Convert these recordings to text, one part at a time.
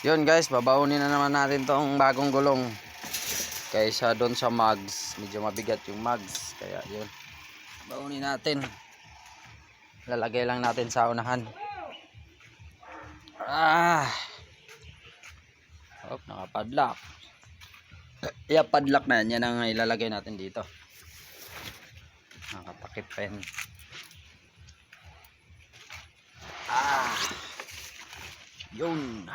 Yun guys, babaunin na naman natin tong bagong gulong. Kaysa doon sa mugs, medyo mabigat yung mugs. Kaya yun, baunin natin. Lalagay lang natin sa unahan. Nakapadlock. Padlock na yan. Yan ang ilalagay natin dito. Nakatakip pa yan. Yun.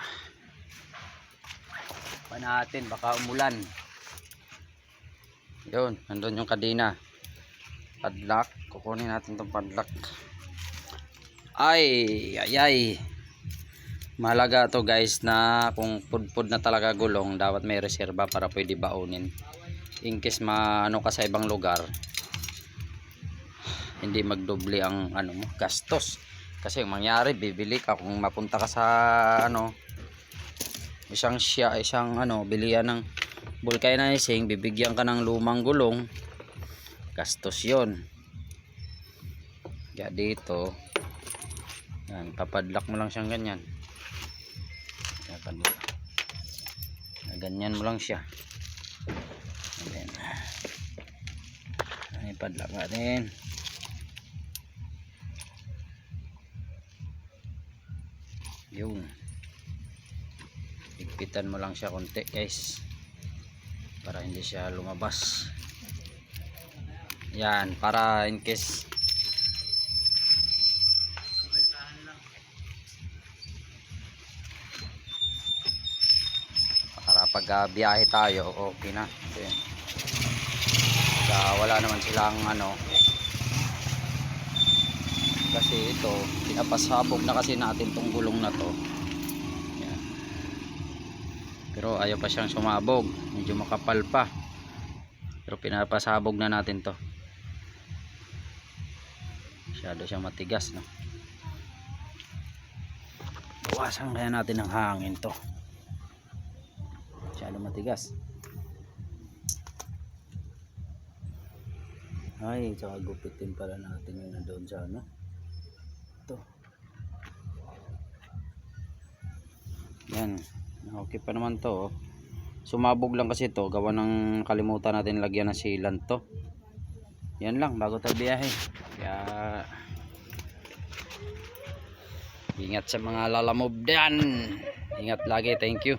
Pa natin, baka umulan. Yun, nandun yung kadena. Padlock. Kukunin natin tong padlock. Ay. Mahalaga to guys na kung pudpud na talaga gulong, dapat may reserba para pwede baunin. In case maano ka sa ibang lugar, hindi magdoble ang mo, gastos. Kasi mangyari, bibili ka kung mapunta ka sa isang bilihan ng vulcanizing, bibigyan ka ng lumang gulong, gastos yon. Kaya dito yan, papadlock mo lang siyang ganyan. Ganyan mo lang siya. Ay, padlock natin. Yun, higpitan mo lang siya konti guys, para hindi siya lumabas. Yan, para in case para pag biyahe tayo, okay na. Wala naman silang kasi ito, pinapasabog na kasi natin tong gulong na to. Yan. Pero ayaw pa siyang sumabog, medyo makapal pa, pero pinapasabog na natin to. Masyado siyang matigas, no? Bawasan kaya natin ng hangin to, masyado matigas. Ay, tsaka gupitin pala natin yun na doon sa ito. Yan, okay pa naman to. Sumabog lang kasi to, gawa ng kalimutan natin lagyan ng sealant to. Yan lang bago tayo biyahe. Kaya ingat sa mga lalamove diyan. Ingat lagi, thank you.